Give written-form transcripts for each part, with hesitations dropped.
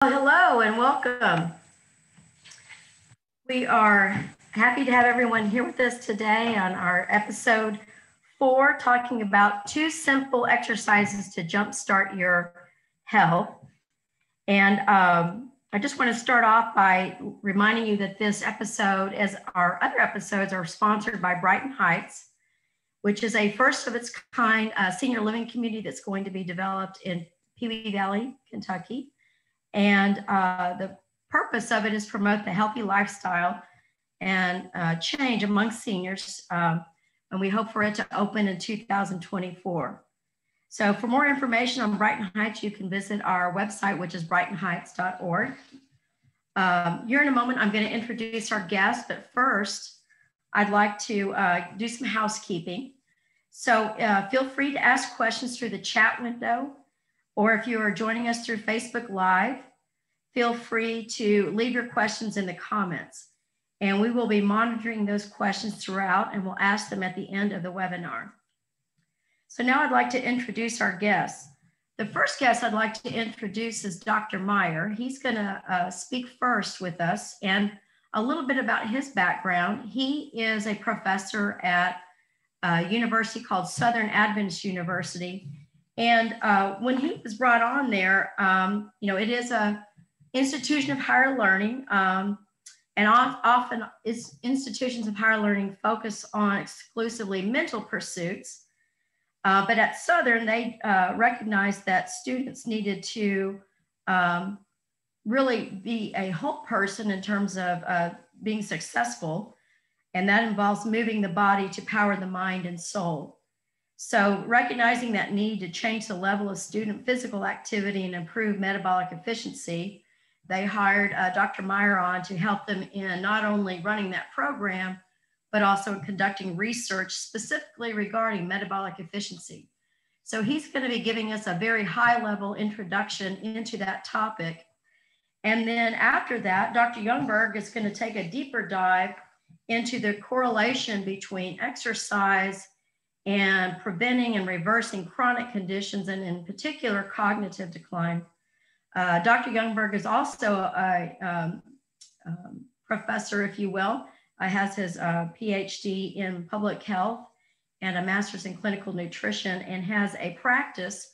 Hello and welcome. We are happy to have everyone here with us today on our episode 4, talking about 2 simple exercises to jumpstart your health. And I just want to start off by reminding you that this episode, as our other episodes, are sponsored by Brighten Heights, which is a first of its kind senior living community that's going to be developed in Pee Valley, Kentucky. And the purpose of it is to promote the healthy lifestyle and change among seniors. And we hope for it to open in 2024. So for more information on Brighten Heights, you can visit our website, which is brightenheights.org. Here in a moment, I'm going to introduce our guest, but first, I'd like to do some housekeeping. So feel free to ask questions through the chat window, or if you are joining us through Facebook Live, feel free to leave your questions in the comments. And we will be monitoring those questions throughout, and we'll ask them at the end of the webinar. So now I'd like to introduce our guests. The first guest I'd like to introduce is Dr. Meyer. He's going to speak first with us, and a little bit about his background. He is a professor at a university called Southern Adventist University. And when he was brought on there, it is an institution of higher learning, and often institutions of higher learning focus on exclusively mental pursuits. But at Southern, they recognized that students needed to really be a whole person in terms of being successful, and that involves moving the body to power the mind and soul. So recognizing that need to change the level of student physical activity and improve metabolic efficiency, they hired Dr. Meyer on to help them in not only running that program, but also conducting research specifically regarding metabolic efficiency. So he's going to be giving us a very high-level introduction into that topic. And then after that, Dr. Youngberg is going to take a deeper dive into the correlation between exercise and preventing and reversing chronic conditions, and in particular, cognitive decline. Dr. Youngberg is also a professor, if you will, has his PhD in public health and a master's in clinical nutrition, and has a practice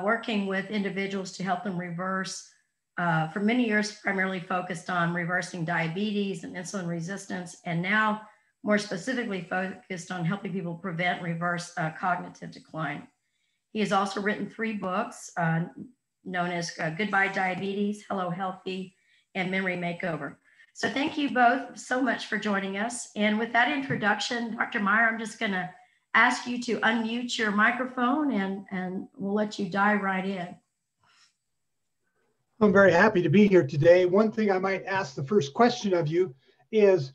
working with individuals to help them reverse, for many years, primarily focused on reversing diabetes and insulin resistance, and now more specifically focused on helping people prevent, reverse cognitive decline. He has also written 3 books known as Goodbye Diabetes, Hello Healthy, and Memory Makeover. So thank you both so much for joining us. And with that introduction, Dr. Meyer, I'm just going to ask you to unmute your microphone, and we'll let you dive right in. I'm very happy to be here today. One thing I might ask the first question of you is,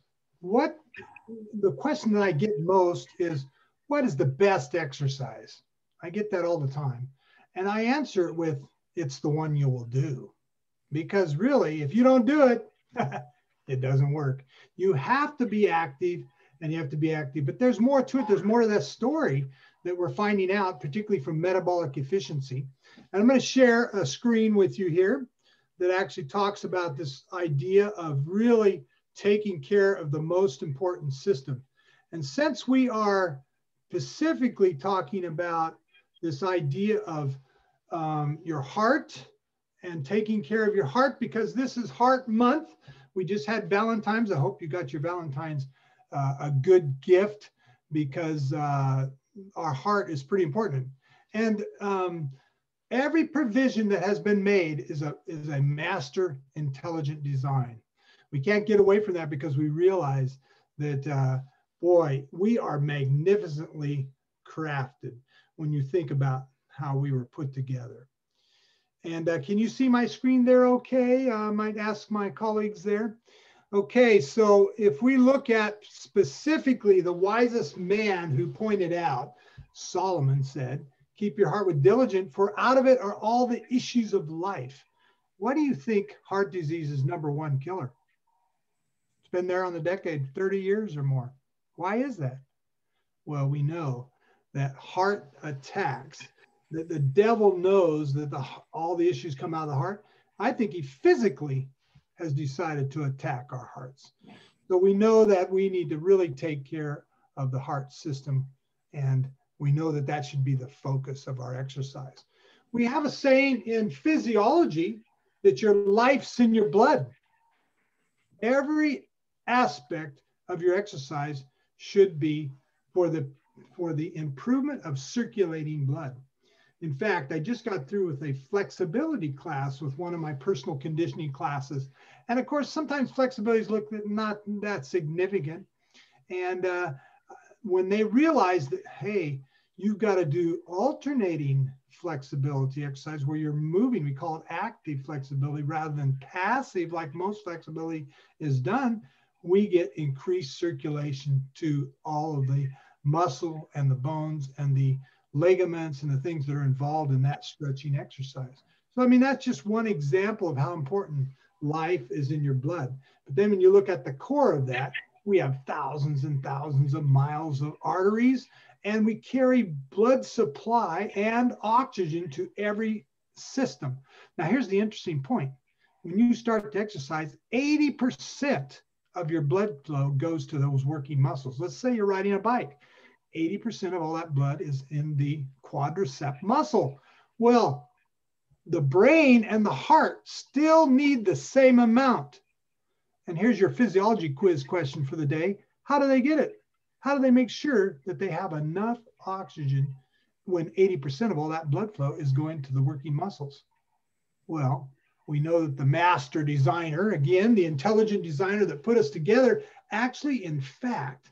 the question that I get most is, what is the best exercise? I get that all the time. And I answer it with, it's the one you will do. Because really, if you don't do it, it doesn't work. You have to be active, and you have to be active. But there's more to it. There's more to that story that we're finding out, particularly from metabolic efficiency. And I'm going to share a screen with you here that actually talks about this idea of really taking care of the most important system. And since we are specifically talking about this idea of your heart and taking care of your heart, because this is Heart Month. We just had Valentine's. I hope you got your Valentine's a good gift, because our heart is pretty important. And every provision that has been made is a master intelligent design. We can't get away from that, because we realize that, boy, we are magnificently crafted when you think about how we were put together. And can you see my screen there okay? I might ask my colleagues there. Okay, so if we look at specifically the wisest man who pointed out, Solomon said, keep your heart with diligence, for out of it are all the issues of life. What do you think heart disease is #1 killer? It's been there on the decade, 30 years or more. Why is that? Well, we know that heart attacks, that the devil knows that all the issues come out of the heart, I think he physically has decided to attack our hearts. So we know that we need to really take care of the heart system, and we know that that should be the focus of our exercise. We have a saying in physiology that your life's in your blood. Every aspect of your exercise should be for the improvement of circulating blood. In fact, I just got through with a flexibility class with one of my personal conditioning classes. And of course, sometimes flexibilities look not that significant. And when they realize that, hey, you've got to do alternating flexibility exercise where you're moving, we call it active flexibility rather than passive like most flexibility is done, we get increased circulation to all of the muscle and the bones and the ligaments and the things that are involved in that stretching exercise. So, I mean, that's just one example of how important life is in your blood. But then when you look at the core of that, we have thousands and thousands of miles of arteries, and we carry blood supply and oxygen to every system. Now, here's the interesting point. When you start to exercise, 80% of your blood flow goes to those working muscles. Let's say you're riding a bike. 80% of all that blood is in the quadricep muscle. Well, the brain and the heart still need the same amount. And here's your physiology quiz question for the day. How do they get it? How do they make sure that they have enough oxygen when 80% of all that blood flow is going to the working muscles? Well, we know that the master designer, again, the intelligent designer that put us together, actually, in fact,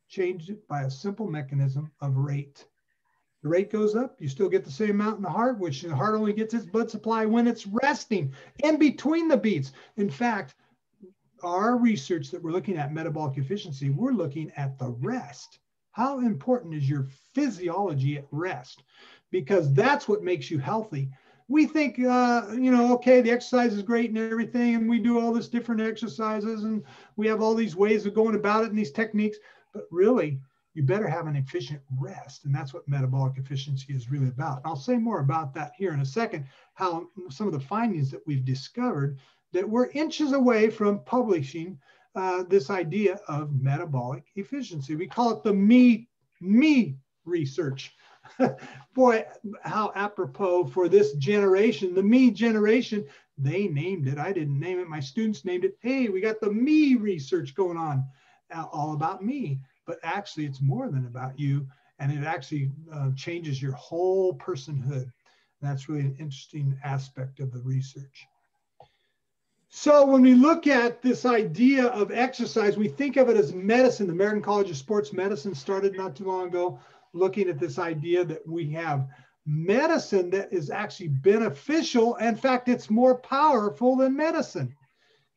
changed it by a simple mechanism of rate. The rate goes up, you still get the same amount in the heart, which the heart only gets its blood supply when it's resting in between the beats. In fact, our research that we're looking at metabolic efficiency, we're looking at the rest. How important is your physiology at rest? Because that's what makes you healthy. We think, okay, the exercise is great and everything, and we do all this different exercises, and we have all these ways of going about it and these techniques, but really, you better have an efficient rest, and that's what metabolic efficiency is really about. And I'll say more about that here in a second, how some of the findings that we've discovered that we're inches away from publishing this idea of metabolic efficiency. We call it the me research. Boy, how apropos for this generation, the me generation. They named it. I didn't name it. My students named it. Hey, we got the me research going on, all about me. But actually, it's more than about you. And it actually changes your whole personhood. And that's really an interesting aspect of the research. So when we look at this idea of exercise, we think of it as medicine. The American College of Sports Medicine started not too long ago, looking at this idea that we have medicine that is actually beneficial. In fact, it's more powerful than medicine.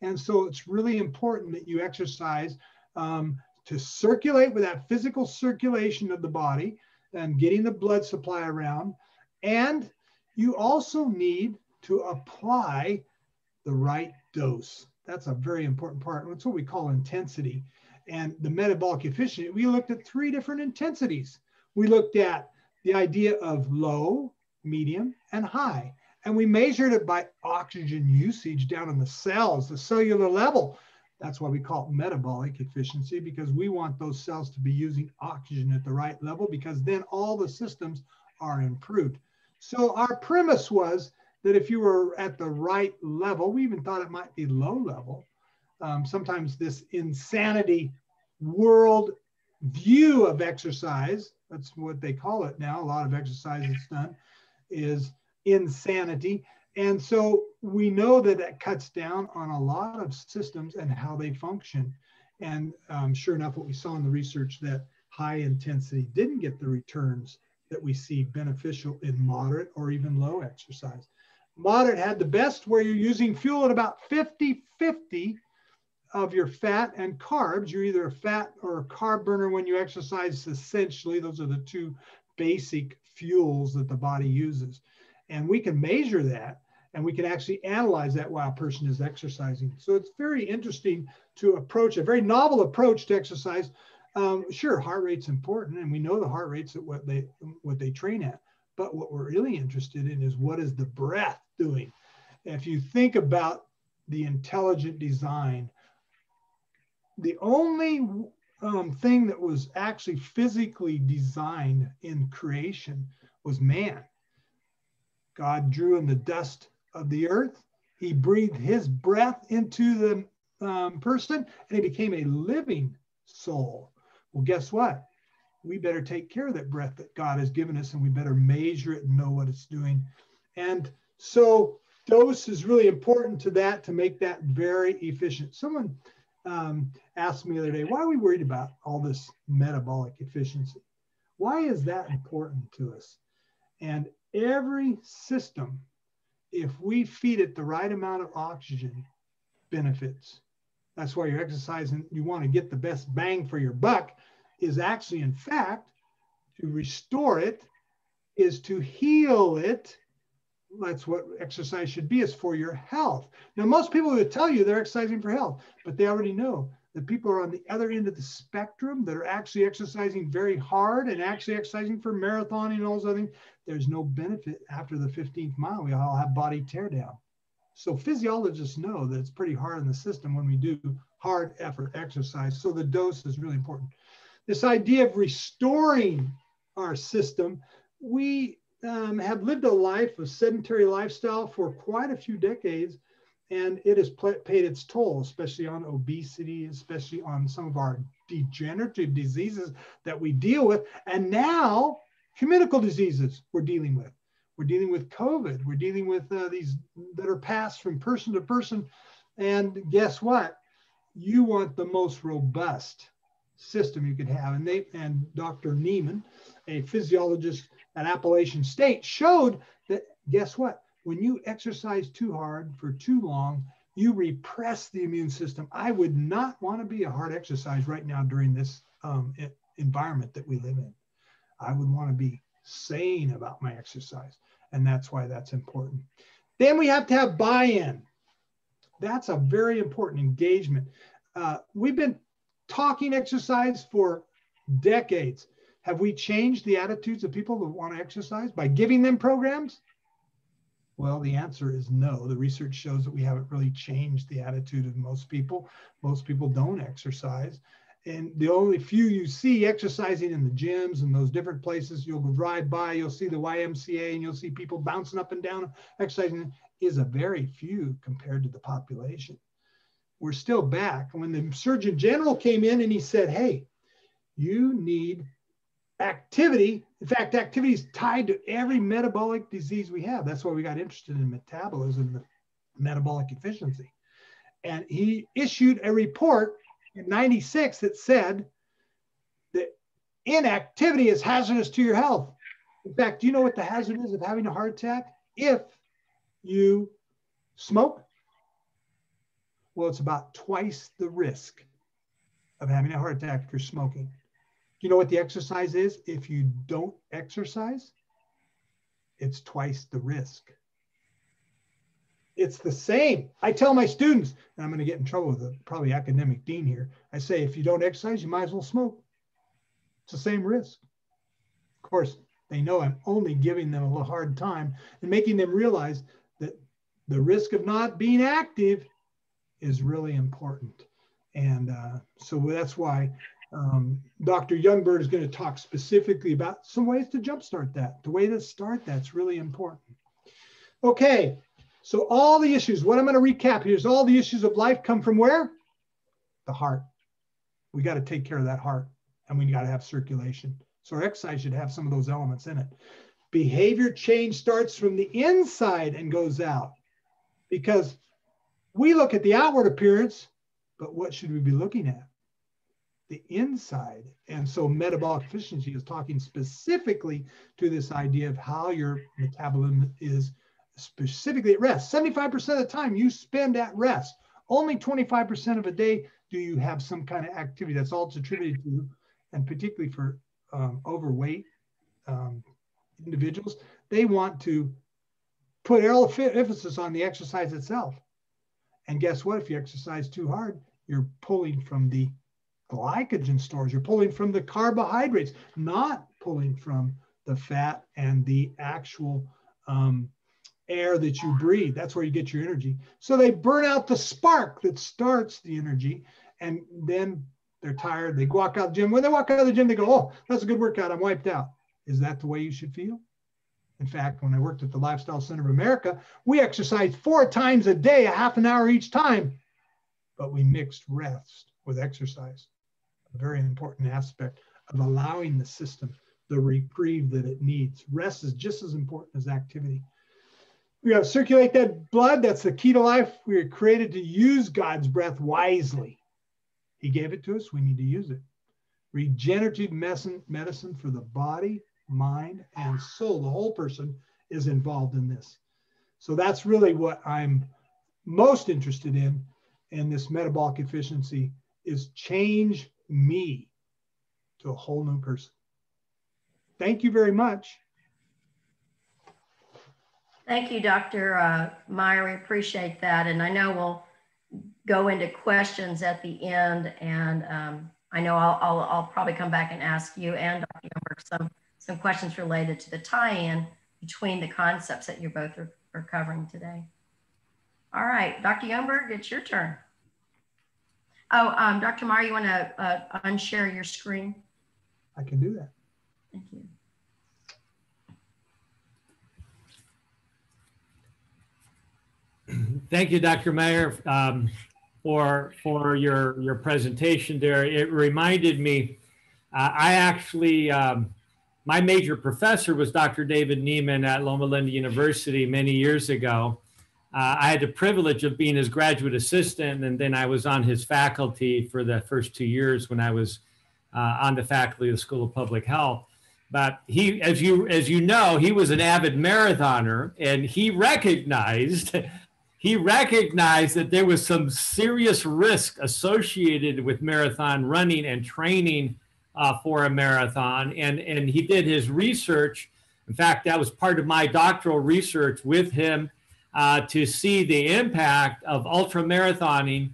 And so it's really important that you exercise to circulate with that physical circulation of the body and getting the blood supply around. And you also need to apply the right dose. That's a very important part. That's what we call intensity. And the metabolic efficiency, we looked at 3 different intensities. We looked at the idea of low, medium, and high. And we measured it by oxygen usage down in the cells, the cellular level. That's why we call it metabolic efficiency, because we want those cells to be using oxygen at the right level, because then all the systems are improved. So our premise was that if you were at the right level, we even thought it might be low level. Sometimes this insanity world view of exercise, that's what they call it now, a lot of exercise that's done is insanity. And so we know that that cuts down on a lot of systems and how they function. And sure enough, what we saw in the research that high intensity didn't get the returns that we see beneficial in moderate or even low exercise. Moderate had the best, where you're using fuel at about 50-50 of your fat and carbs. You're either a fat or a carb burner when you exercise, essentially. Those are the 2 basic fuels that the body uses. And we can measure that, and we can actually analyze that while a person is exercising. So it's very interesting to approach, a very novel approach to exercise. Sure, heart rate's important, and we know the heart rate's at what they train at. But what we're really interested in is what is the breath doing? if you think about the intelligent design, the only thing that was actually physically designed in creation was man. God drew in the dust of the earth. He breathed his breath into the person, and he became a living soul. Well, guess what? We better take care of that breath that God has given us, and we better measure it and know what it's doing. And so dose is really important to that, to make that very efficient. Someone asked me the other day, why are we worried about all this metabolic efficiency? Why is that important to us? And every system, if we feed it the right amount of oxygen, benefits. That's why you're exercising. You want to get the best bang for your buck, is actually, in fact, to restore it, is to heal it. That's what exercise should be, is for your health. Now, most people would tell you they're exercising for health, but they already know that people are on the other end of the spectrum that are actually exercising very hard and actually exercising for marathoning and all those other things. There's no benefit after the 15th mile. We all have body tear down. So physiologists know that it's pretty hard on the system when we do hard effort exercise. So the dose is really important. This idea of restoring our system, we have lived a life of sedentary lifestyle for quite a few decades, and it has paid its toll, especially on obesity, especially on some of our degenerative diseases that we deal with, and now communicable diseases we're dealing with. We're dealing with COVID. We're dealing with these that are passed from person to person. And guess what? You want the most robust system you could have. And Dr. Neiman, a physiologist at Appalachian State, showed that, guess what? When you exercise too hard for too long, you repress the immune system. I would not want to be a hard exercise right now during this environment that we live in. I would want to be sane about my exercise. And that's why that's important. Then we have to have buy-in. That's a very important engagement. We've been talking exercise for decades. Have we changed the attitudes of people that want to exercise by giving them programs? Well, the answer is no. The research shows that we haven't really changed the attitude of most people. Most people don't exercise. And the only few you see exercising in the gyms and those different places, you'll drive by, you'll see the YMCA, and you'll see people bouncing up and down exercising, is a very few compared to the population. We're still back. When the Surgeon General came in and he said, hey, you need activity. In fact, activity is tied to every metabolic disease we have. That's why we got interested in metabolism, the metabolic efficiency. And he issued a report in '96 that said that inactivity is hazardous to your health. In fact, do you know what the hazard is of having a heart attack? If you smoke, well, it's about twice the risk of having a heart attack if you're smoking. Do you know what the exercise is? If you don't exercise, it's twice the risk. It's the same. I tell my students, and I'm going to get in trouble with the probably academic dean here. I say, if you don't exercise, you might as well smoke. It's the same risk. Of course, they know I'm only giving them a little hard time and making them realize that the risk of not being active is really important. And so that's why Dr. Youngberg is going to talk specifically about some ways to jumpstart that. The way to start that's really important. Okay. So all the issues, what I'm going to recap here is all the issues of life come from where? The heart. We got to take care of that heart, and we got to have circulation. So our exercise should have some of those elements in it. Behavior change starts from the inside and goes out, because we look at the outward appearance, but what should we be looking at? The inside. And so metabolic efficiency is talking specifically to this idea of how your metabolism is specifically at rest. 75% of the time you spend at rest. Only 25% of a day do you have some kind of activity. That's all it's attributed to, and particularly for overweight individuals, they want to put emphasis on the exercise itself. And guess what? If you exercise too hard, you're pulling from the glycogen stores. You're pulling from the carbohydrates, not pulling from the fat and the actual air that you breathe. That's where you get your energy. So they burn out the spark that starts the energy, and then they're tired. They walk out of the gym. When they walk out of the gym, they go, oh, that's a good workout. I'm wiped out. Is that the way you should feel? In fact, when I worked at the Lifestyle Center of America, we exercised 4 times a day, a half an hour each time, but we mixed rest with exercise. A very important aspect of allowing the system the reprieve that it needs. Rest is just as important as activity. We have to circulate that blood. That's the key to life. We are created to use God's breath wisely. He gave it to us. We need to use it. Regenerative medicine for the body, mind, and soul. The whole person is involved in this. So that's really what I'm most interested in this metabolic efficiency, is change me to a whole new person. Thank you very much. Thank you, Dr. Meyer. We appreciate that. And I know we'll go into questions at the end. And I know I'll probably come back and ask you and Dr. Youngberg some questions related to the tie-in between the concepts that you both are covering today. All right, Dr. Youngberg, it's your turn. Oh, Dr. Meyer, you want to unshare your screen? I can do that. Thank you. Thank you, Dr. Meyer, for your presentation there. It reminded me, I actually, my major professor was Dr. David Neiman at Loma Linda University many years ago. I had the privilege of being his graduate assistant, and then I was on his faculty for the first 2 years when I was on the faculty of the School of Public Health. But he, as you know, he was an avid marathoner, and he recognized that there was some serious risk associated with marathon running and training for a marathon. And he did his research. In fact, that was part of my doctoral research with him to see the impact of ultra marathoning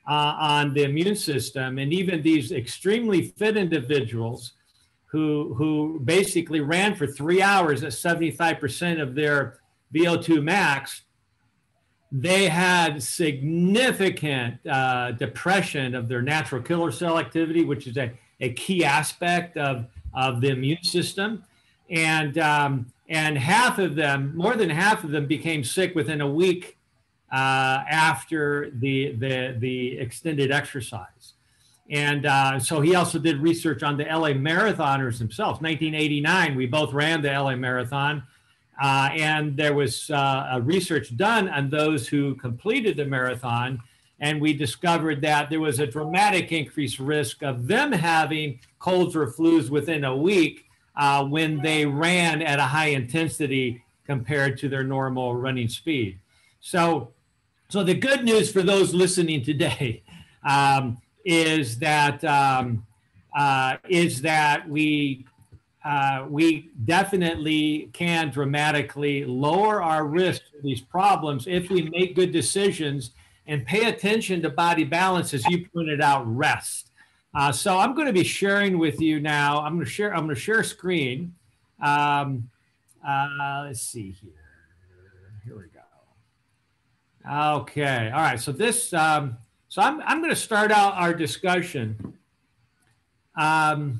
on the immune system. And even these extremely fit individuals who basically ran for 3 hours at 75% of their VO2 max, they had significant depression of their natural killer cell activity, which is a key aspect of the immune system. And half of them, more than half of them, became sick within a week after the extended exercise. And so he also did research on the LA marathoners themselves. 1989, we both ran the LA marathon. And there was research done on those who completed the marathon. And we discovered that there was a dramatic increased risk of them having colds or flus within a week when they ran at a high intensity compared to their normal running speed. So the good news for those listening today is that we definitely can dramatically lower our risk for these problems if we make good decisions and pay attention to body balance, as you pointed out, rest. So I'm going to be sharing with you now. I'm going to share a screen. Let's see here. Here we go. Okay. All right. So this. So I'm going to start out our discussion by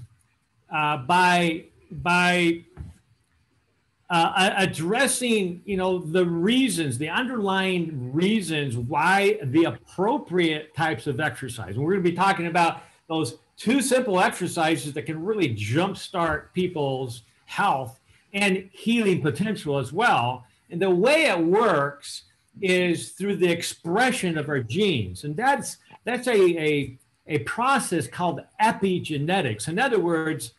addressing, the reasons, the underlying reasons why the appropriate types of exercise. And we're going to be talking about those 2 simple exercises that can really jumpstart people's health and healing potential as well. And the way it works is through the expression of our genes. And that's a process called epigenetics. In other words,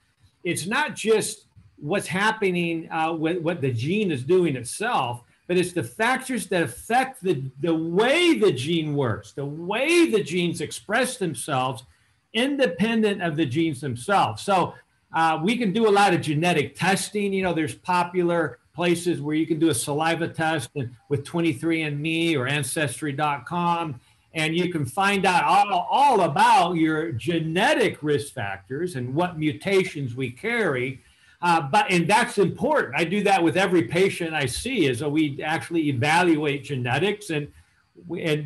it's not just what's happening with what the gene is doing itself, but it's the factors that affect the way the gene works, the way the genes express themselves, independent of the genes themselves. So we can do a lot of genetic testing. There's popular places where you can do a saliva test with 23andMe or Ancestry.com, and you can find out all about your genetic risk factors and what mutations we carry. And that's important. I do that with every patient I see, is that we actually evaluate genetics, and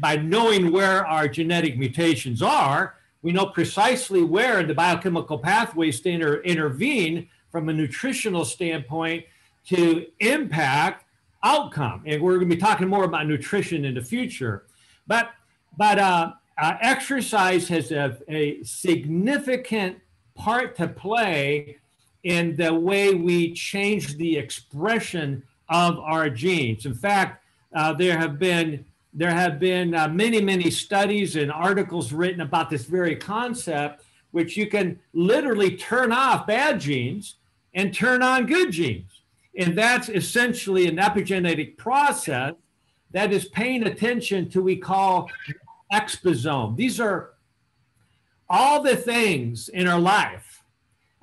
by knowing where our genetic mutations are, we know precisely where the biochemical pathways to intervene from a nutritional standpoint to impact outcome. And we're going to be talking more about nutrition in the future. But exercise has a significant part to play in the way we change the expression of our genes. In fact, there have been many studies and articles written about this very concept, which you can literally turn off bad genes and turn on good genes. And that's essentially an epigenetic process that is paying attention to what we call exposome. These are all the things in our life,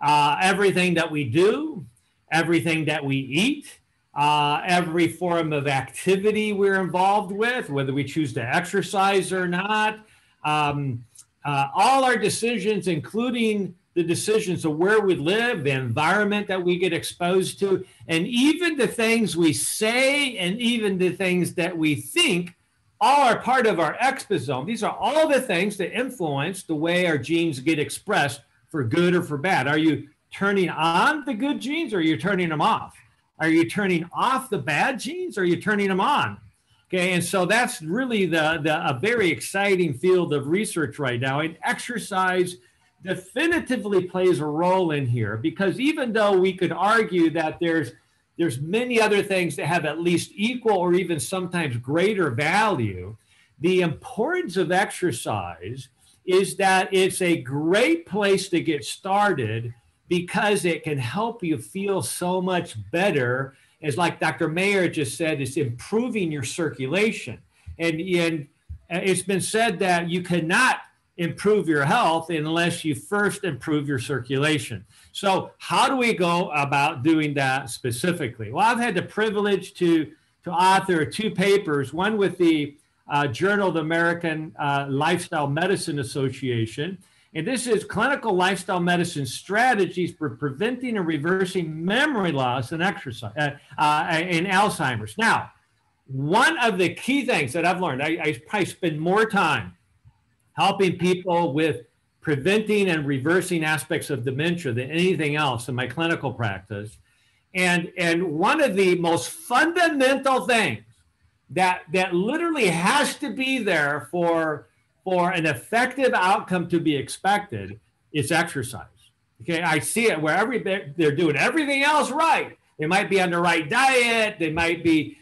everything that we do, everything that we eat, every form of activity we're involved with, whether we choose to exercise or not, all our decisions, including the decisions of where we live, the environment that we get exposed to, and even the things we say and even the things that we think, all are part of our exposome. These are all the things that influence the way our genes get expressed for good or for bad. Are you turning on the good genes, or are you turning them off? Are you turning off the bad genes, or are you turning them on? Okay, and so that's really a very exciting field of research right now. And exercise definitively plays a role in here, because even though we could argue that there's many other things that have at least equal or even sometimes greater value, the importance of exercise is that it's a great place to get started, because it can help you feel so much better. As like Dr. Meyer just said, it's improving your circulation. And it's been said that you cannot improve your health unless you first improve your circulation. So how do we go about doing that specifically? Well, I've had the privilege to author 2 papers, one with the Journal of the American Lifestyle Medicine Association. And this is clinical lifestyle medicine strategies for preventing and reversing memory loss and exercise in Alzheimer's. Now, one of the key things that I've learned, I probably spend more time helping people with preventing and reversing aspects of dementia than anything else in my clinical practice. And one of the most fundamental things that literally has to be there for an effective outcome to be expected is exercise. Okay, I see it where they're doing everything else right. They might be on the right diet. They might be,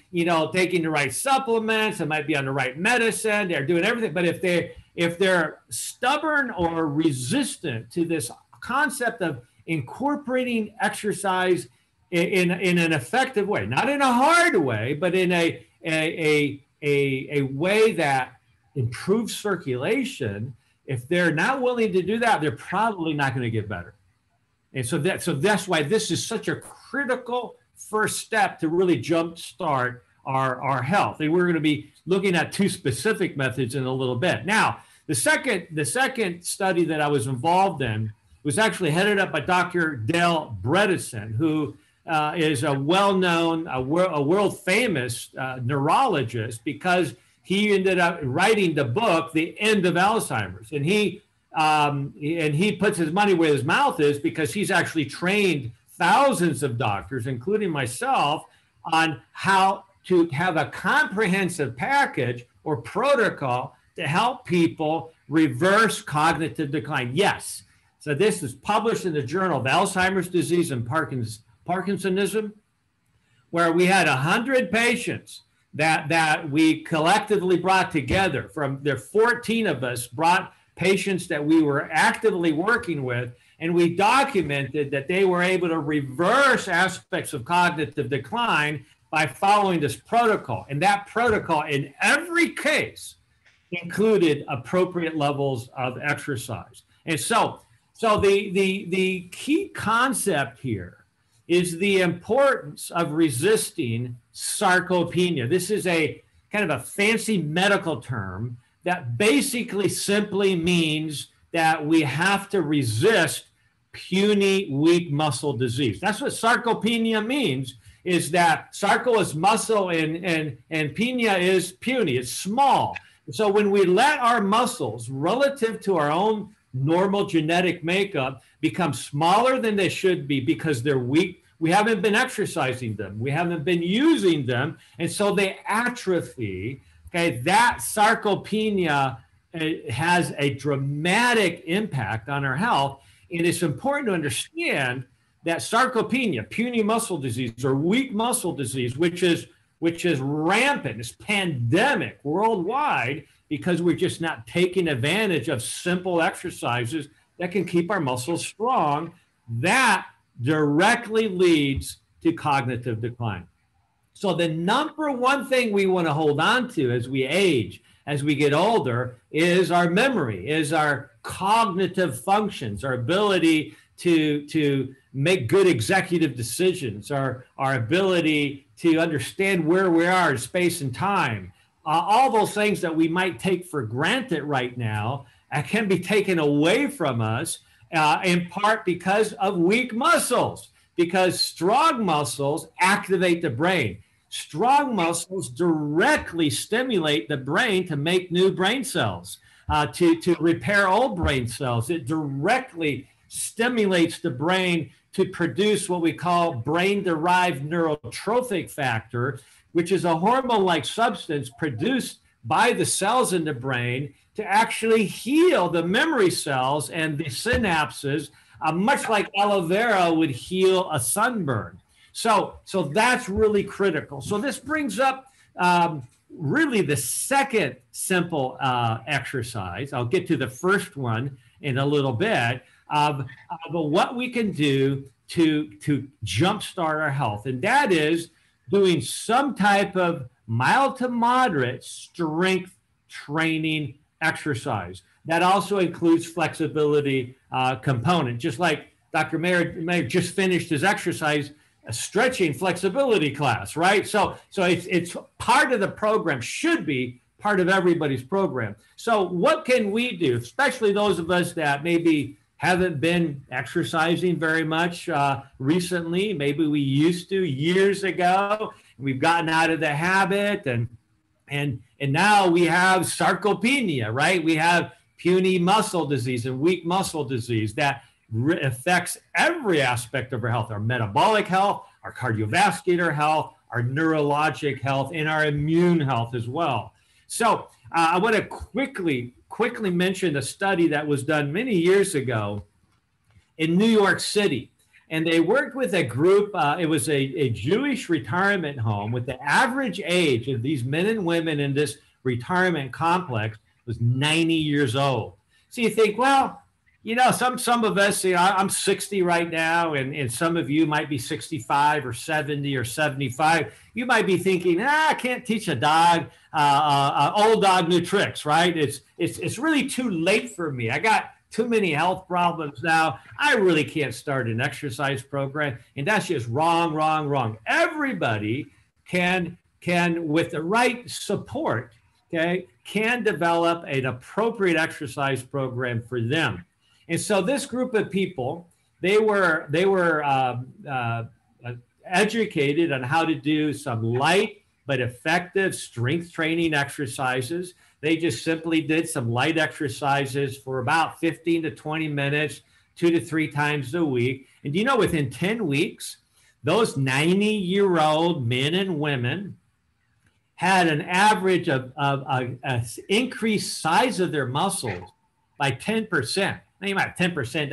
taking the right supplements. They might be on the right medicine. They're doing everything. But if they're stubborn or resistant to this concept of incorporating exercise in an effective way, not in a hard way, but in a way that improves circulation, if they're not willing to do that, they're probably not going to get better. And so that's why this is such a critical first step to really jumpstart our health. And we're going to be looking at 2 specific methods in a little bit. Now, the second study that I was involved in was actually headed up by Dr. Dale Bredesen, who is a well-known, a world-famous neurologist, because he ended up writing the book, The End of Alzheimer's. And he puts his money where his mouth is, because he's actually trained thousands of doctors, including myself, on how to have a comprehensive package or protocol to help people reverse cognitive decline. Yes. So this is published in the Journal of Alzheimer's Disease and Parkinsonism, where we had 100 patients that we collectively brought together. From there, 14 of us brought patients that we were actively working with, and we documented that they were able to reverse aspects of cognitive decline by following this protocol. And that protocol, in every case, included appropriate levels of exercise. And so the key concept here is the importance of resisting sarcopenia. This is a kind of a fancy medical term that basically simply means that we have to resist puny, weak muscle disease. That's what sarcopenia means, is that sarco is muscle and penia is puny, it's small. So when we let our muscles, relative to our own normal genetic makeup, become smaller than they should be because they're weak, we haven't been exercising them, we haven't been using them, and so they atrophy. Okay, that sarcopenia has a dramatic impact on our health. And it's important to understand that sarcopenia, puny muscle disease or weak muscle disease, which is rampant, it's pandemic worldwide, because we're just not taking advantage of simple exercises that can keep our muscles strong, that directly leads to cognitive decline. So the number one thing we want to hold on to as we age, as we get older, is our memory, is our cognitive functions, our ability to make good executive decisions, our ability to understand where we are in space and time. All those things that we might take for granted right now can be taken away from us, in part because of weak muscles, because strong muscles activate the brain. Strong muscles directly stimulate the brain to make new brain cells, to repair old brain cells. It directly stimulates the brain to produce what we call brain-derived neurotrophic factor, which is a hormone-like substance produced by the cells in the brain to actually heal the memory cells and the synapses, much like aloe vera would heal a sunburn. So that's really critical. So this brings up really the second simple exercise. I'll get to the first one in a little bit, of what we can do to jumpstart our health. And that is doing some type of mild to moderate strength training exercise. That also includes flexibility component, just like Dr. Meyer just finished his exercise, a stretching flexibility class, right? So it's part of the program, should be part of everybody's program. So what can we do, especially those of us that maybe haven't been exercising very much recently? Maybe we used to years ago. We've gotten out of the habit, and now we have sarcopenia, right? We have puny muscle disease and weak muscle disease that affects every aspect of our health, our metabolic health, our cardiovascular health, our neurologic health, and our immune health as well. So I want to quickly mention a study that was done many years ago in New York City. And they worked with a group, it was a Jewish retirement home, with the average age of these men and women in this retirement complex was 90 years old. So you think, well, you know, some of us, you know, I'm 60 right now, and some of you might be 65 or 70 or 75. You might be thinking, I can't teach a dog, old dog new tricks, right? It's really too late for me. I got too many health problems now. I really can't start an exercise program. And that's just wrong. Everybody can with the right support, okay, can develop an appropriate exercise program for them. And so this group of people, they were educated on how to do some light but effective strength training exercises. They just simply did some light exercises for about 15 to 20 minutes, 2 to 3 times a week. And you know, within 10 weeks, those 90-year-old men and women had an average of increased size of their muscles by 10%. Now you might have 10%,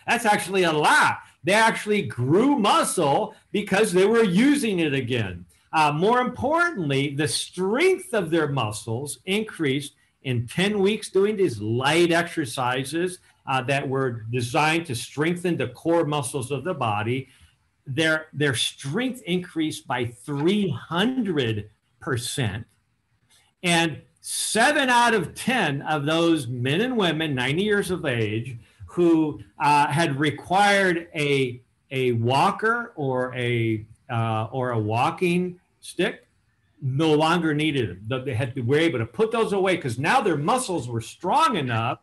that's actually a lot. They actually grew muscle because they were using it again. More importantly, the strength of their muscles increased in 10 weeks doing these light exercises that were designed to strengthen the core muscles of the body. Their strength increased by 300%. And 7 out of 10 of those men and women, 90 years of age, who had required a walker or a walking stick, no longer needed them. They were able to put those away because now their muscles were strong enough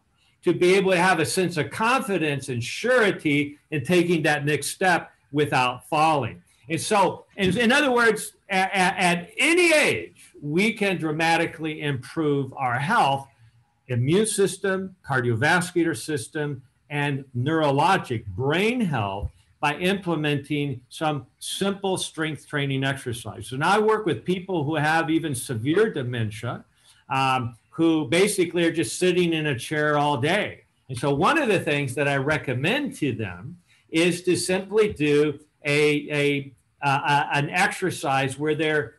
to be able to have a sense of confidence and surety in taking that next step without falling. And so, in other words, at any age, we can dramatically improve our health, immune system, cardiovascular system, and neurologic brain health by implementing some simple strength training exercise. So now I work with people who have even severe dementia, who basically are just sitting in a chair all day. And so one of the things that I recommend to them is to simply do an exercise where they're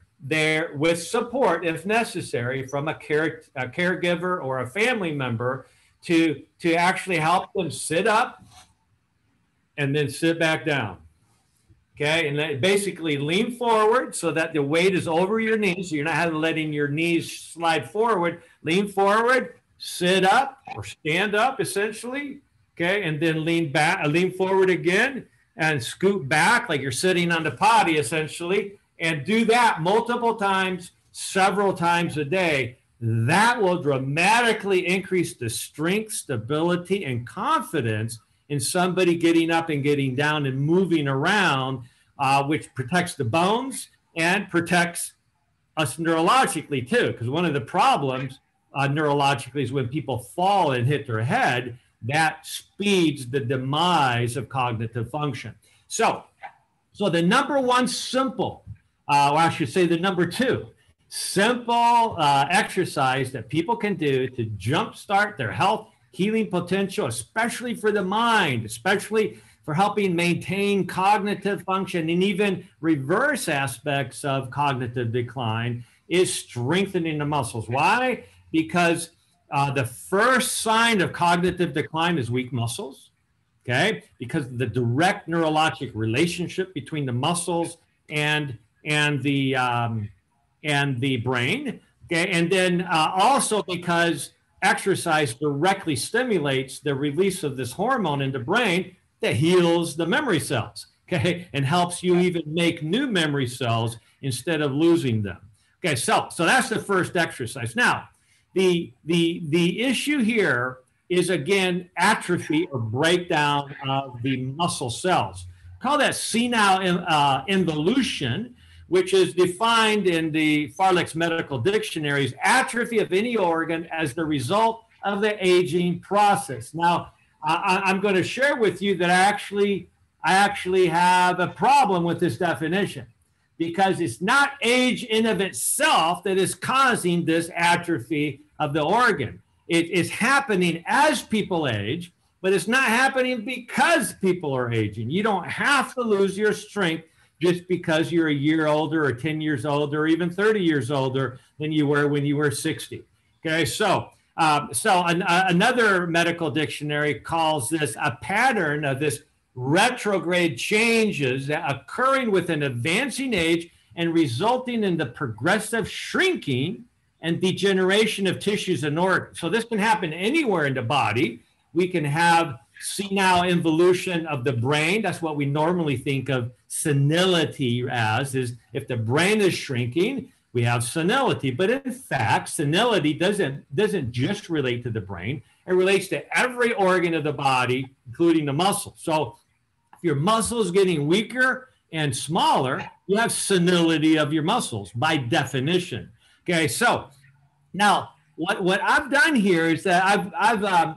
with support, if necessary, from a caregiver or a family member to actually help them sit up and then sit back down. Okay, and basically lean forward so that the weight is over your knees. So you're not letting your knees slide forward. Lean forward, sit up or stand up essentially. Okay, and then lean back, lean forward again and scoot back like you're sitting on the potty essentially. And do that multiple times, several times a day. That will dramatically increase the strength, stability, and confidence in somebody getting up and getting down and moving around, which protects the bones and protects us neurologically too. Because one of the problems neurologically is when people fall and hit their head, that speeds the demise of cognitive function. So the number one simple, or I should say the number two, simple exercise that people can do to jumpstart their health, healing potential, especially for the mind, especially for helping maintain cognitive function and even reverse aspects of cognitive decline, is strengthening the muscles. Why? Because the first sign of cognitive decline is weak muscles, okay? Because of the direct neurologic relationship between the muscles and the brain, okay? And then also because exercise directly stimulates the release of this hormone in the brain that heals the memory cells, okay, and helps you even make new memory cells instead of losing them. Okay, so that's the first exercise. Now, the issue here is again atrophy or breakdown of the muscle cells. Call that senile involution, which is defined in the Farley's Medical Dictionary as atrophy of any organ as the result of the aging process. Now, I'm going to share with you that I actually have a problem with this definition, because it's not age in of itself that is causing this atrophy of the organ. It is happening as people age, but it's not happening because people are aging. You don't have to lose your strength just because you're a year older or 10 years older or even 30 years older than you were when you were 60. Okay, so another medical dictionary calls this a pattern of this retrograde changes that occurring with an advancing age and resulting in the progressive shrinking and degeneration of tissues and organs. So this can happen anywhere in the body. We can have senile involution of the brain. That's what we normally think of senility as, is if the brain is shrinking, we have senility. But in fact, senility doesn't just relate to the brain. It relates to every organ of the body, including the muscles. So if your muscle is getting weaker and smaller, you have senility of your muscles by definition. Okay, so now what I've done here is that I've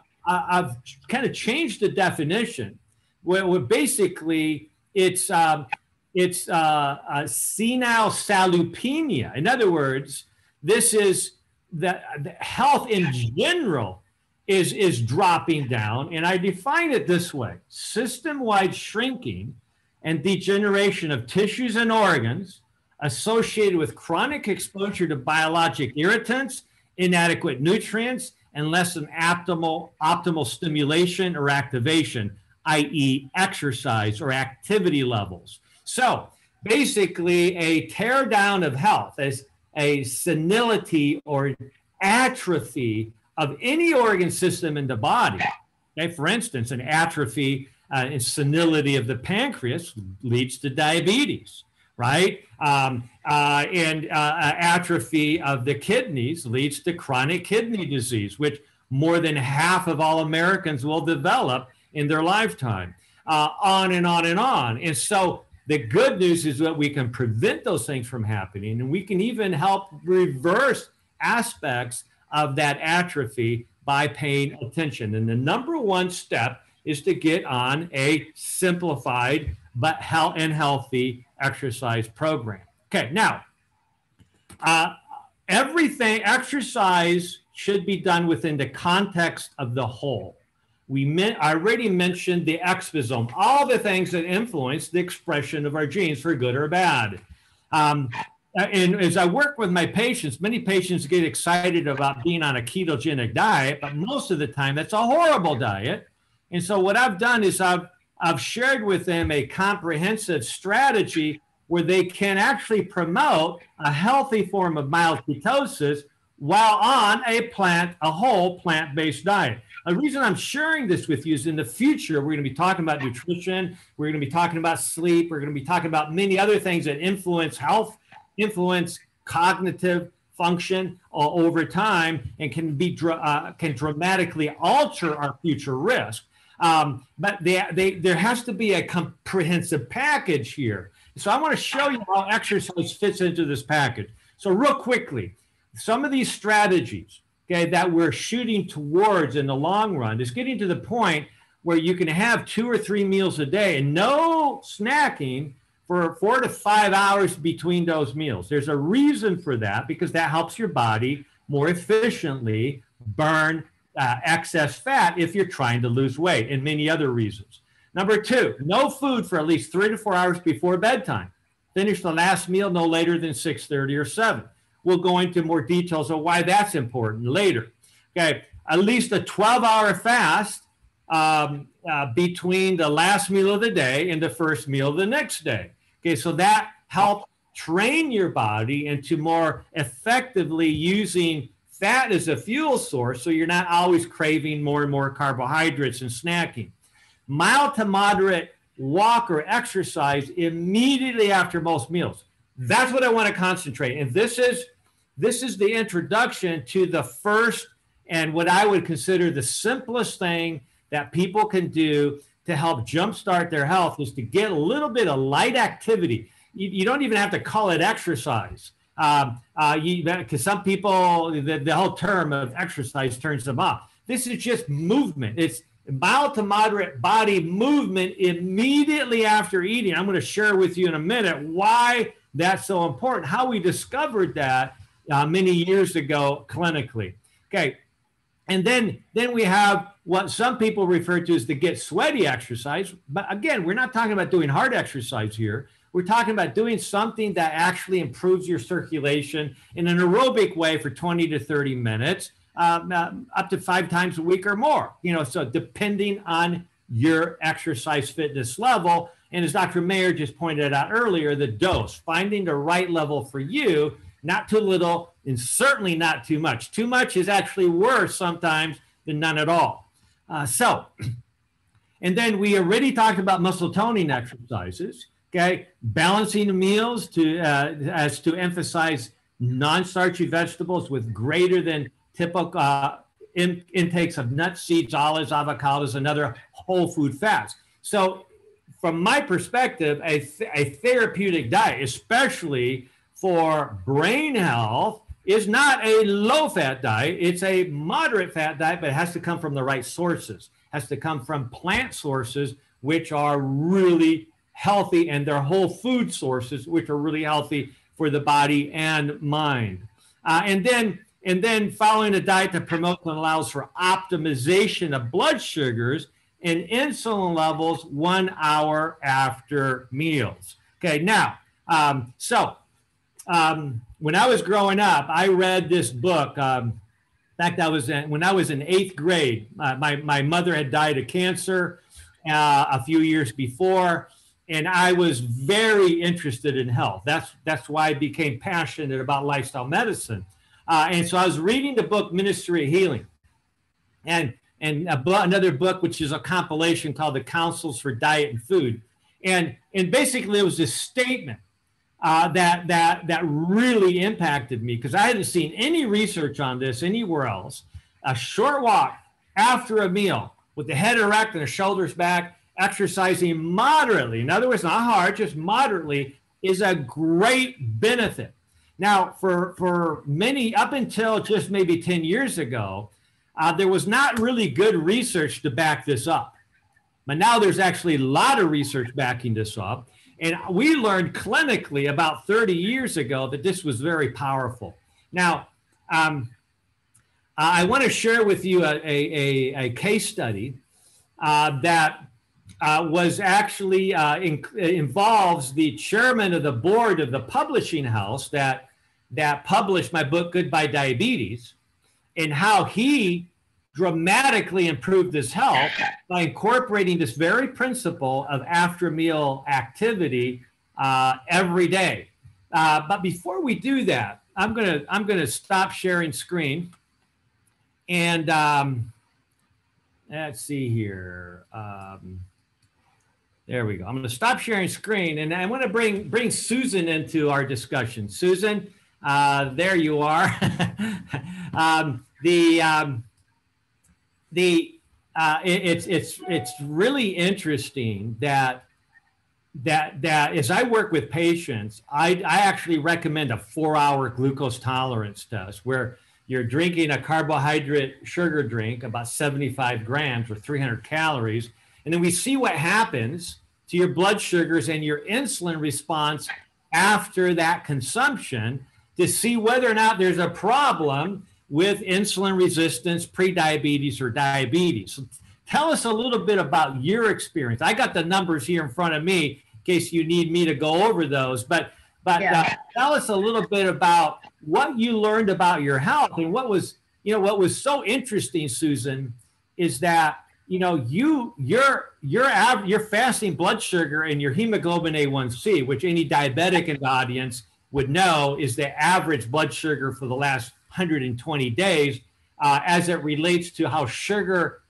kind of changed the definition where basically it's senile sarcopenia. In other words, this is the health in general is dropping down, and I define it this way: system-wide shrinking and degeneration of tissues and organs associated with chronic exposure to biologic irritants, inadequate nutrients, and less than optimal stimulation or activation, i.e. exercise or activity levels. So basically a tear down of health is a senility or atrophy of any organ system in the body. Okay? For instance, an atrophy and senility of the pancreas leads to diabetes, right? Atrophy of the kidneys leads to chronic kidney disease, which more than half of all Americans will develop in their lifetime, on and on and on. And so the good news is that we can prevent those things from happening, and we can even help reverse aspects of that atrophy by paying attention. And the number one step is to get on a simplified but healthy exercise program. Okay, now, exercise should be done within the context of the whole. I already mentioned the exposome, all the things that influence the expression of our genes for good or bad. And as I work with my patients, many patients get excited about being on a ketogenic diet, but most of the time that's a horrible diet. And so what I've done is I've shared with them a comprehensive strategy where they can actually promote a healthy form of mild ketosis while on a whole plant-based diet. The reason I'm sharing this with you is in the future, we're going to be talking about nutrition, we're going to be talking about sleep, we're going to be talking about many other things that influence health, influence cognitive function over time, and can dramatically alter our future risk. But there has to be a comprehensive package here. So I want to show you how exercise fits into this package. So real quickly, some of these strategies, okay, that we're shooting towards in the long run is getting to the point where you can have 2 or 3 meals a day and no snacking for 4 to 5 hours between those meals. There's a reason for that, because that helps your body more efficiently burn excess fat if you're trying to lose weight, and many other reasons. Number 2, no food for at least 3 to 4 hours before bedtime. Finish the last meal no later than 6:30 or 7. We'll go into more details of why that's important later. Okay, at least a 12-hour fast between the last meal of the day and the first meal of the next day. Okay, so that helps train your body into more effectively using fat as a fuel source, so you're not always craving more and more carbohydrates and snacking. Mild to moderate walk or exercise immediately after most meals. That's what I want to concentrate. And this is the introduction to the first and what I would consider the simplest thing that people can do to help jumpstart their health, is to get a little bit of light activity. You don't even have to call it exercise. Because some people, the whole term of exercise turns them off. This is just movement. It's mild to moderate body movement immediately after eating. I'm going to share with you in a minute why that's so important, how we discovered that many years ago clinically. Okay, and then we have what some people refer to as the get sweaty exercise. But again, we're not talking about doing hard exercise here. We're talking about doing something that actually improves your circulation in an aerobic way for 20 to 30 minutes, up to 5 times a week or more. So depending on your exercise fitness level, and as Dr. Meyer just pointed out earlier, the dose, finding the right level for you, not too little and certainly not too much. Too much is actually worse sometimes than none at all. And then we already talked about muscle toning exercises. Okay, balancing the meals as to emphasize non-starchy vegetables with greater than typical intakes of nuts, seeds, olives, avocados, and other whole food fats. So from my perspective, a therapeutic diet, especially for brain health, is not a low-fat diet. It's a moderate fat diet, but it has to come from the right sources. It has to come from plant sources, which are really healthy, and their whole food sources, which are really healthy for the body and mind. And then following a diet that promotes and allows for optimization of blood sugars and insulin levels 1 hour after meals. Okay, now, when I was growing up, I read this book. In fact, when I was in 8th grade. My mother had died of cancer a few years before, and I was very interested in health. That's why I became passionate about lifestyle medicine. And so I was reading the book Ministry of Healing, and another book which is a compilation called The Counsels for Diet and Food. And basically it was this statement that really impacted me, because I hadn't seen any research on this anywhere else. a short walk after a meal with the head erect and the shoulders back, exercising moderately, in other words, not hard, just moderately, is a great benefit. Now, for many, up until just maybe 10 years ago, there was not really good research to back this up. But now there's actually a lot of research backing this up. And we learned clinically about 30 years ago that this was very powerful. Now, I want to share with you a case study that was actually involves the chairman of the board of the publishing house that published my book, Goodbye Diabetes, and how he dramatically improved his health by incorporating this very principle of after meal activity every day. But before we do that, I'm gonna stop sharing screen, and let's see here. There we go. I'm going to stop sharing screen, and I want to bring Susan into our discussion. Susan, there you are. It's really interesting that as I work with patients, I actually recommend a 4-hour glucose tolerance test where you're drinking a carbohydrate sugar drink, about 75 grams or 300 calories, and then we see what happens to your blood sugars and your insulin response after that consumption to see whether or not there's a problem with insulin resistance, prediabetes, or diabetes. So tell us a little bit about your experience. I got the numbers here in front of me in case you need me to go over those, but tell us a little bit about what you learned about your health. And what was so interesting, Susan, is that your fasting blood sugar and your hemoglobin A1C, which any diabetic in the audience would know is the average blood sugar for the last 120 days, as it relates to how sugar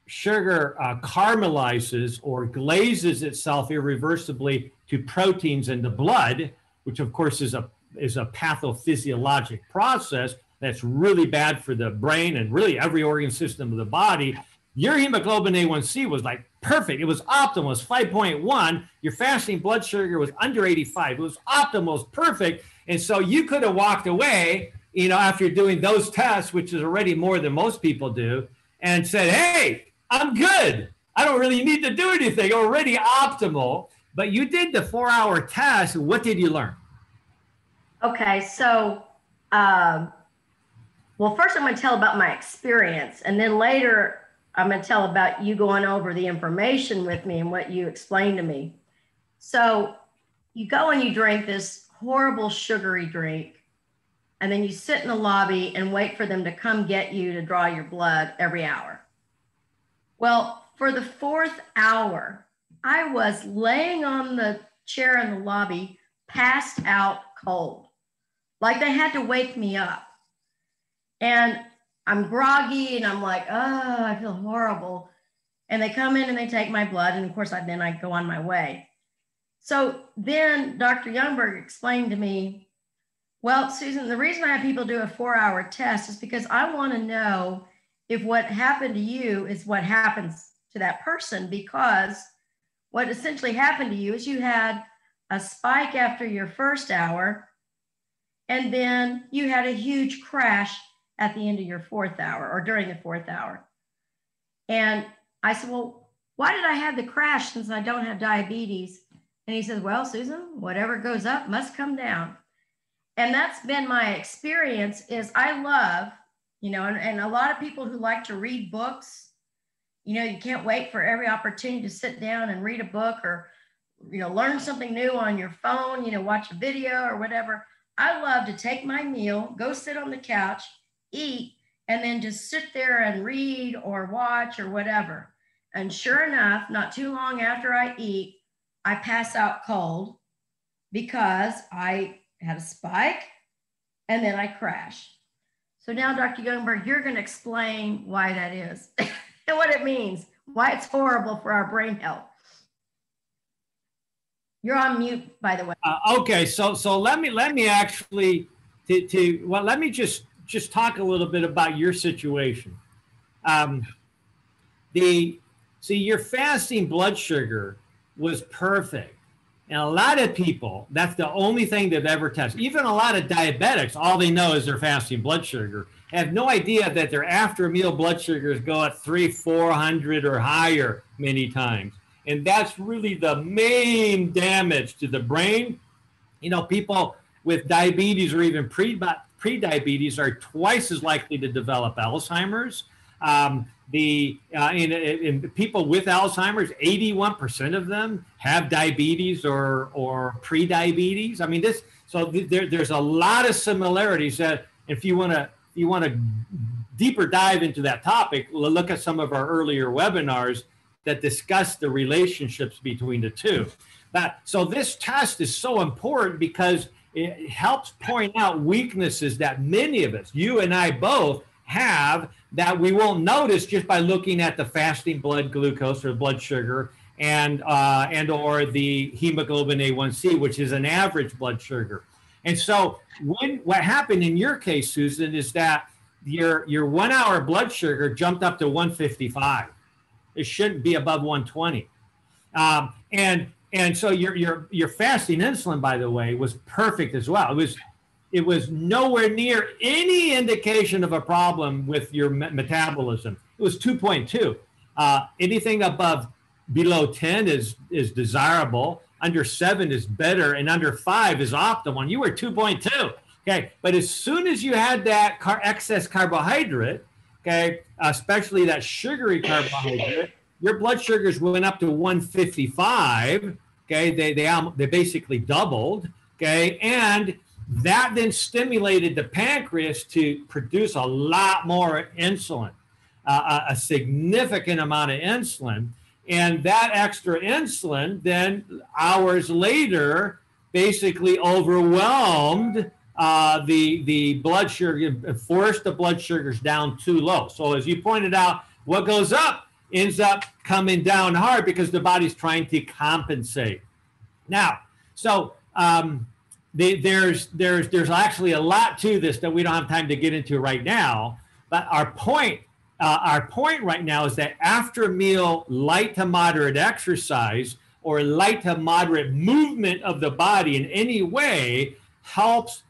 caramelizes or glazes itself irreversibly to proteins in the blood, which of course is a pathophysiologic process that's really bad for the brain and really every organ system of the body. Your hemoglobin A1C was like perfect. It was optimal. It was 5.1. Your fasting blood sugar was under 85. It was optimal. It was perfect. And so you could have walked away, after doing those tests, which is already more than most people do, and said, hey, I'm good. I don't really need to do anything. Already optimal. But you did the 4-hour test. What did you learn? Okay, so, well, first I'm going to tell about my experience, and then later I'm going to tell about you going over the information with me and what you explained to me. So you go and you drink this horrible sugary drink, and then you sit in the lobby and wait for them to come get you to draw your blood every hour. Well, for the 4th hour, I was laying on the chair in the lobby, passed out cold. Like they had to wake me up. And I'm groggy and I'm like, oh, I feel horrible. And they come in and they take my blood. And of course, then I go on my way. So then Dr. Youngberg explained to me, well, Susan, the reason I have people do a 4-hour test is because I want to know if what happened to you is what happens to that person, because what essentially happened to you is you had a spike after your 1st hour, and then you had a huge crash at the end of your 4th hour or during the 4th hour. And I said, well, why did I have the crash since I don't have diabetes? And he says, well, Susan, whatever goes up must come down. And that's been my experience. Is I love, and a lot of people who like to read books, you can't wait for every opportunity to sit down and read a book or, learn something new on your phone, watch a video or whatever. I love to take my meal, go sit on the couch, eat, and then just sit there and read or watch or whatever. And sure enough, not too long after I eat, I pass out cold because I had a spike and then I crash. So now, Dr. Youngberg, you're going to explain why that is and what it means, why it's horrible for our brain health. You're on mute, by the way. Okay, so let me actually let me just just talk a little bit about your situation. Your fasting blood sugar was perfect. And a lot of people, that's the only thing they've ever tested. Even a lot of diabetics, all they know is their fasting blood sugar. Have no idea that their after meal blood sugars go at 300-400 or higher many times. And that's really the main damage to the brain. You know, people with diabetes or even pre-diabetes are twice as likely to develop Alzheimer's. In people with Alzheimer's, 81% of them have diabetes or pre-diabetes. I mean, there's a lot of similarities that if you want to deeper dive into that topic, look at some of our earlier webinars that discuss the relationships between the two. So this test is so important because it helps point out weaknesses that many of us, you and I both, have that we won't notice just by looking at the fasting blood glucose or blood sugar and or the hemoglobin A1C, which is an average blood sugar. And so what happened in your case, Susan, is that your 1 hour blood sugar jumped up to 155. It shouldn't be above 120. And so your fasting insulin, by the way, was perfect as well. It was nowhere near any indication of a problem with your metabolism. It was 2.2. Anything below 10 is desirable. Under 7 is better, and under 5 is optimal. And you were 2.2. Okay, but as soon as you had that excess carbohydrate, okay, especially that sugary carbohydrate, your blood sugars went up to 155. Okay, they basically doubled. Okay, and that then stimulated the pancreas to produce a lot more insulin, a significant amount of insulin. And that extra insulin then hours later basically overwhelmed the blood sugar, forced the blood sugars down too low. So as you pointed out, what goes up ends up coming down hard because the body's trying to compensate. Now, so there's actually a lot to this that we don't have time to get into right now. But our point right now is that after meal light to moderate exercise or light to moderate movement of the body in any way helps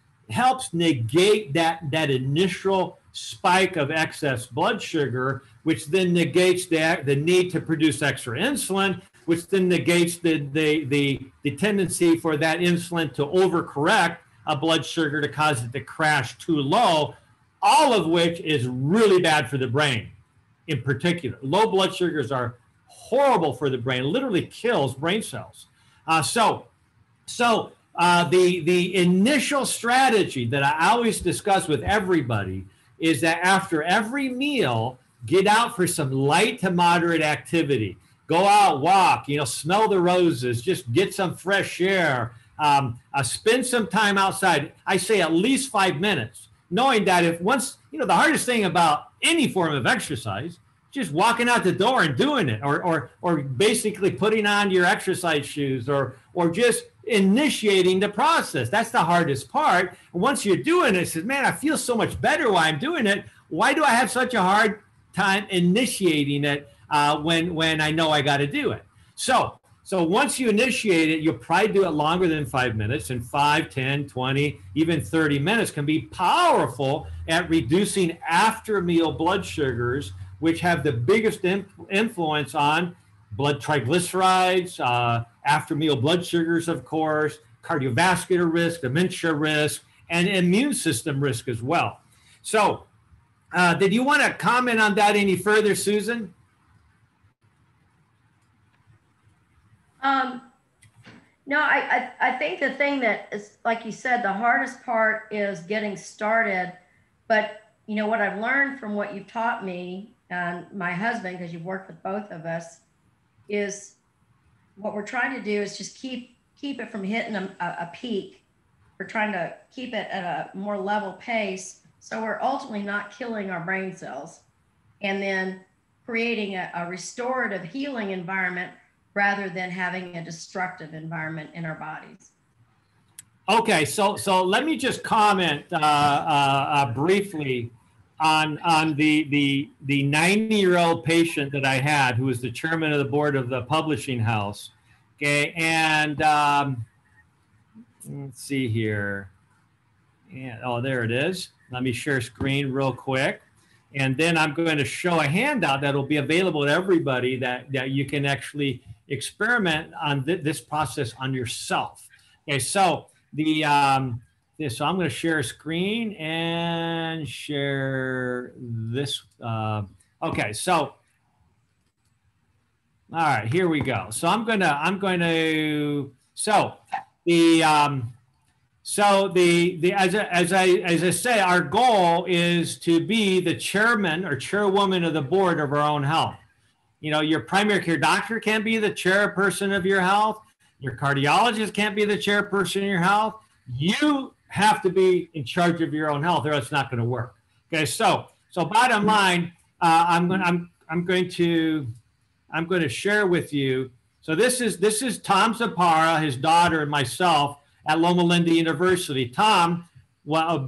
negate that initial spike of excess blood sugar, which then negates the need to produce extra insulin, which then negates the tendency for that insulin to overcorrect a blood sugar to cause it to crash too low, all of which is really bad for the brain in particular. Low blood sugars are horrible for the brain, literally kills brain cells. So the initial strategy that I always discuss with everybody is that after every meal, get out for some light to moderate activity. Go out, walk, smell the roses, just get some fresh air, spend some time outside. I say at least 5 minutes, knowing that the hardest thing about any form of exercise, just walking out the door and doing it, or basically putting on your exercise shoes, or just initiating the process. That's the hardest part. And once you're doing it, it says, man, I feel so much better while I'm doing it. Why do I have such a hard time initiating it when I know I got to do it? So once you initiate it, you'll probably do it longer than 5 minutes, and 5, 10, 20, even 30 minutes can be powerful at reducing after meal blood sugars, which have the biggest influence on blood triglycerides, after meal blood sugars, of course, cardiovascular risk, dementia risk, and immune system risk as well. So did you want to comment on that any further, Susan? No, I think the thing that is, like you said, the hardest part is getting started. But what I've learned from what you've taught me and my husband, because you've worked with both of us, is what we're trying to do is just keep it from hitting a peak. We're trying to keep it at a more level pace, so we're ultimately not killing our brain cells, and then creating a restorative healing environment rather than having a destructive environment in our bodies. Okay, so let me just comment briefly on the 90-year-old patient that I had, who was the chairman of the board of the publishing house. Okay, and let's see here. And, oh, there it is. Let me share screen real quick. And then I'm going to show a handout that will be available to everybody that you can actually experiment on this process on yourself. Okay, so so I'm going to share a screen and share this. Okay, so all right, here we go. So as I say, our goal is to be the chairman or chairwoman of the board of our own health. You know, your primary care doctor can't be the chairperson of your health. Your cardiologist can't be the chairperson of your health. You have to be in charge of your own health, or it's not going to work. Okay, so bottom line, I'm going to share with you. So this is Tom Zapara, his daughter, and myself at Loma Linda University. Tom, well,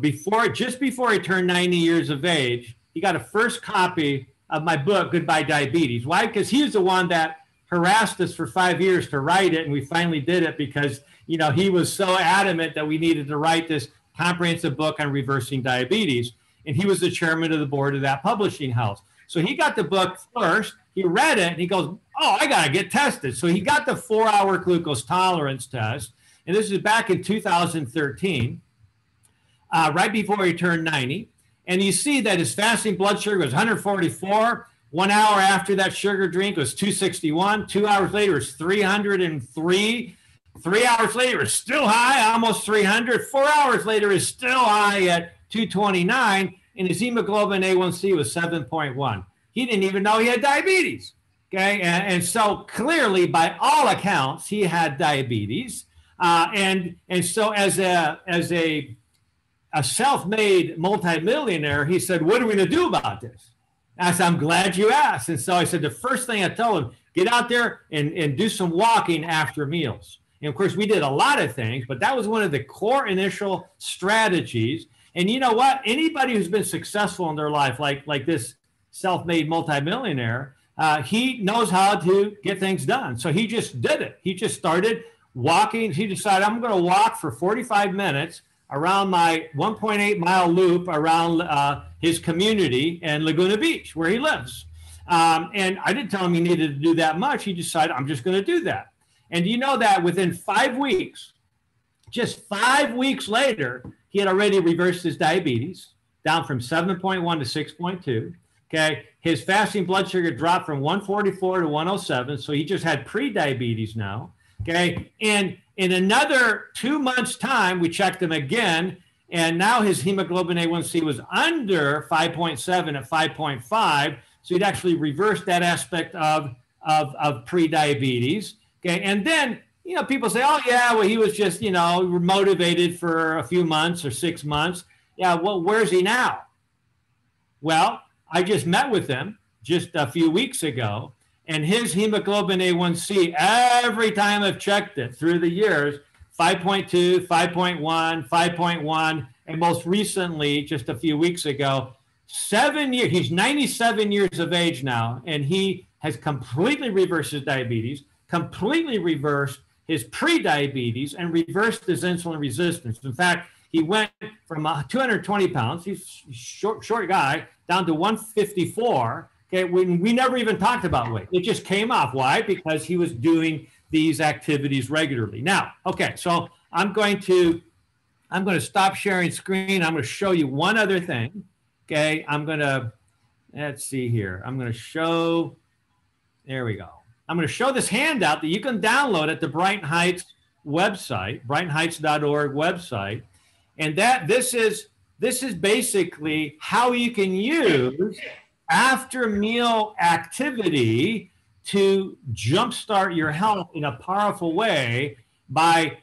just before he turned 90 years of age, he got a first copy of my book, Goodbye Diabetes. Why? Because he was the one that harassed us for 5 years to write it, and we finally did it because, you know, he was so adamant that we needed to write this comprehensive book on reversing diabetes, and he was the chairman of the board of that publishing house. So he got the book first, he read it, and he goes, oh, I got to get tested. So he got the 4-hour glucose tolerance test, and this is back in 2013, right before he turned 90. And you see that his fasting blood sugar was 144. 1 hour after that sugar drink was 261. 2 hours later, it's 303. 3 hours later, it's still high, almost 300. 4 hours later, it's still high at 229. And his hemoglobin A1C was 7.1. He didn't even know he had diabetes. Okay. And so clearly, by all accounts, he had diabetes. And so as a self-made multimillionaire, he said, what are we going to do about this? And I said, I'm glad you asked. And so I said, the first thing I told him, get out there and do some walking after meals. And of course, we did a lot of things, but that was one of the core initial strategies. And you know what? Anybody who's been successful in their life, like this self-made multimillionaire, he knows how to get things done. So he just did it. He just started walking. He decided, I'm going to walk for 45 minutes around my 1.8 mile loop around his community in Laguna Beach, where he lives. And I didn't tell him he needed to do that much. He decided, I'm just going to do that. And you know that within 5 weeks, just 5 weeks later, he had already reversed his diabetes down from 7.1 to 6.2. Okay. His fasting blood sugar dropped from 144 to 107. So he just had pre-diabetes now. Okay. And in another 2 months' time, we checked him again. And now his hemoglobin A1C was under 5.7 at 5.5. So he'd actually reversed that aspect of pre-diabetes. Okay. And then, you know, people say, oh, yeah, well, he was just, you know, motivated for a few months or 6 months. Yeah. Well, where's he now? Well, I just met with him just a few weeks ago, and his hemoglobin A1C, every time I've checked it through the years, 5.2, 5.1, 5.1, and most recently, just a few weeks ago, 7 years. He's 97 years of age now, and he has completely reversed his diabetes, completely reversed his pre-diabetes, and reversed his insulin resistance. In fact, he went from 220 pounds, he's a short guy, down to 154. Okay, we never even talked about weight. It just came off. Why? Because he was doing these activities regularly. Now, okay, so I'm going to stop sharing screen. I'm going to show you one other thing. Okay, let's see here. I'm going to show, there we go. I'm going to show this handout that you can download at the Brighten Heights website, brightenheights.org website. And this is basically how you can use after meal activity to jumpstart your health in a powerful way by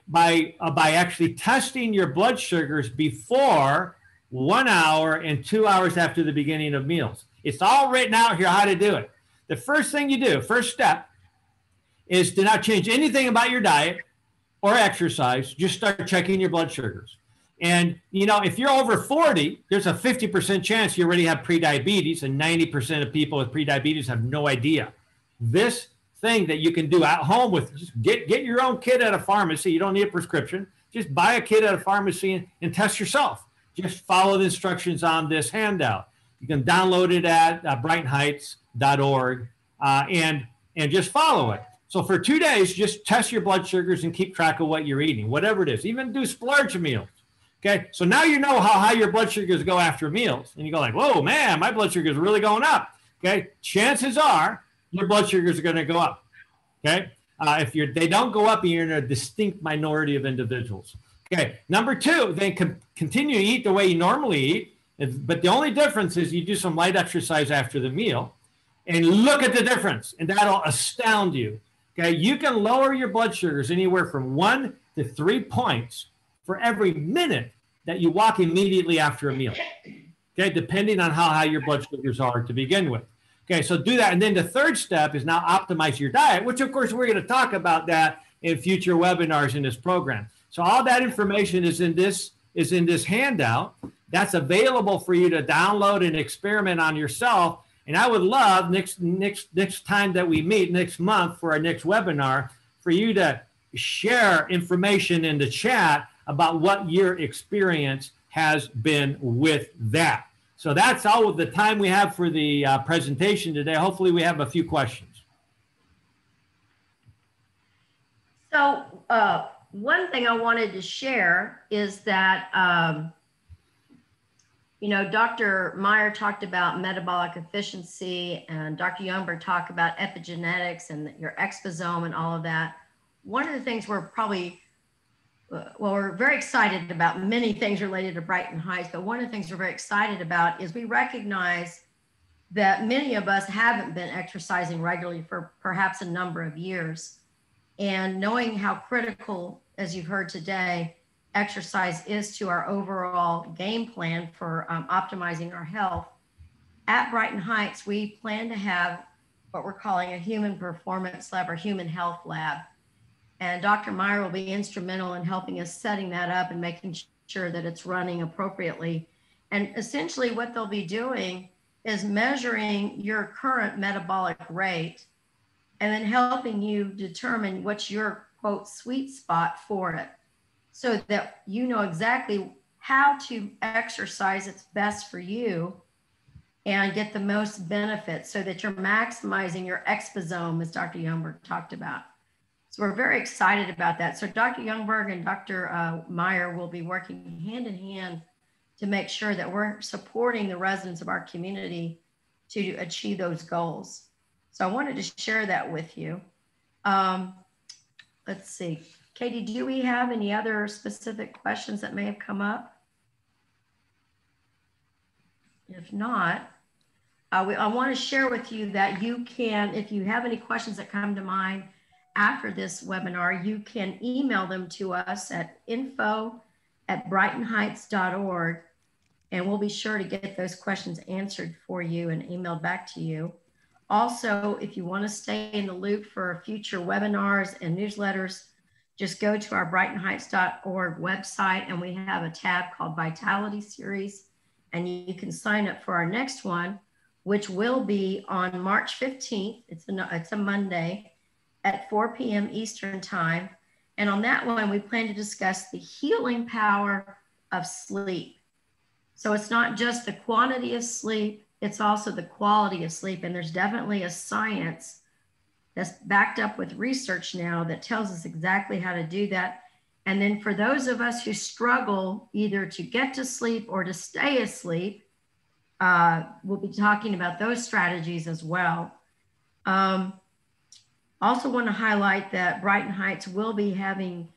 actually testing your blood sugars before 1 hour and 2 hours after the beginning of meals. It's all written out here how to do it. The first thing you do, first step, is to not change anything about your diet. or exercise, just start checking your blood sugars. And, you know, if you're over 40, there's a 50% chance you already have prediabetes, and 90% of people with prediabetes have no idea. This thing that you can do at home with, just get your own kit at a pharmacy. You don't need a prescription. Just buy a kit at a pharmacy and test yourself. Just follow the instructions on this handout. You can download it at brightenheights.org and just follow it. So for 2 days, just test your blood sugars and keep track of what you're eating, whatever it is. Even do splurge meals. Okay, so now you know how high your blood sugars go after meals. And you go like, whoa, man, my blood sugar is really going up. Okay, chances are your blood sugars are going to go up. Okay, if they don't go up, you're in a distinct minority of individuals. Okay, number two, then continue to eat the way you normally eat. But the only difference is you do some light exercise after the meal. And look at the difference, and that'll astound you. Okay, you can lower your blood sugars anywhere from 1 to 3 points for every minute that you walk immediately after a meal. Okay, depending on how high your blood sugars are to begin with. Okay, so do that. And then the third step is now optimize your diet, which of course we're going to talk about that in future webinars in this program. So all that information is in this handout. That's available for you to download and experiment on yourself. And I would love next time that we meet next month for our next webinar for you to share information in the chat about what your experience has been with that. So that's all of the time we have for the presentation today. Hopefully we have a few questions. So one thing I wanted to share is that, you know, Dr. Meyer talked about metabolic efficiency, and Dr. Youngberg talked about epigenetics and your exposome and all of that. One of the things we're probably, well, we're very excited about many things related to Brighten Heights, but one of the things we're very excited about is we recognize that many of us haven't been exercising regularly for perhaps a number of years. And knowing how critical, as you've heard today, exercise is to our overall game plan for optimizing our health. At Brighten Heights, we plan to have what we're calling a human performance lab or human health lab. And Dr. Meyer will be instrumental in helping us setting that up and making sure that it's running appropriately. And essentially what they'll be doing is measuring your current metabolic rate and then helping you determine what's your, quote, sweet spot for it, so that you know exactly how to exercise it's best for you and get the most benefit so that you're maximizing your exposome, as Dr. Youngberg talked about. So we're very excited about that. So Dr. Youngberg and Dr. Meyer will be working hand in hand to make sure that we're supporting the residents of our community to achieve those goals. So I wanted to share that with you. Let's see. Katie, do we have any other specific questions that may have come up? If not, I want to share with you that you can, if you have any questions that come to mind after this webinar, you can email them to us at info@brightenheights.org, and we'll be sure to get those questions answered for you and emailed back to you. Also, if you want to stay in the loop for future webinars and newsletters, just go to our brightenheights.org website, and we have a tab called Vitality Series, and you can sign up for our next one, which will be on March 15th. It's a Monday at 4 p.m. Eastern Time. And on that one, we plan to discuss the healing power of sleep. So it's not just the quantity of sleep, it's also the quality of sleep. And there's definitely a science that's backed up with research now that tells us exactly how to do that. And then for those of us who struggle either to get to sleep or to stay asleep, we'll be talking about those strategies as well. Also want to highlight that Brighten Heights will be having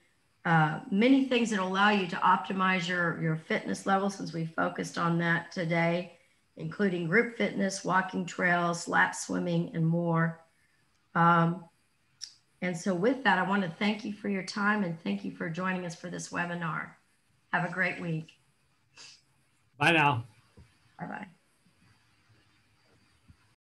many things that allow you to optimize your fitness level, since we focused on that today, including group fitness, walking trails, lap swimming, and more. And so with that, I want to thank you for your time and thank you for joining us for this webinar. Have a great week. Bye now. Bye-bye.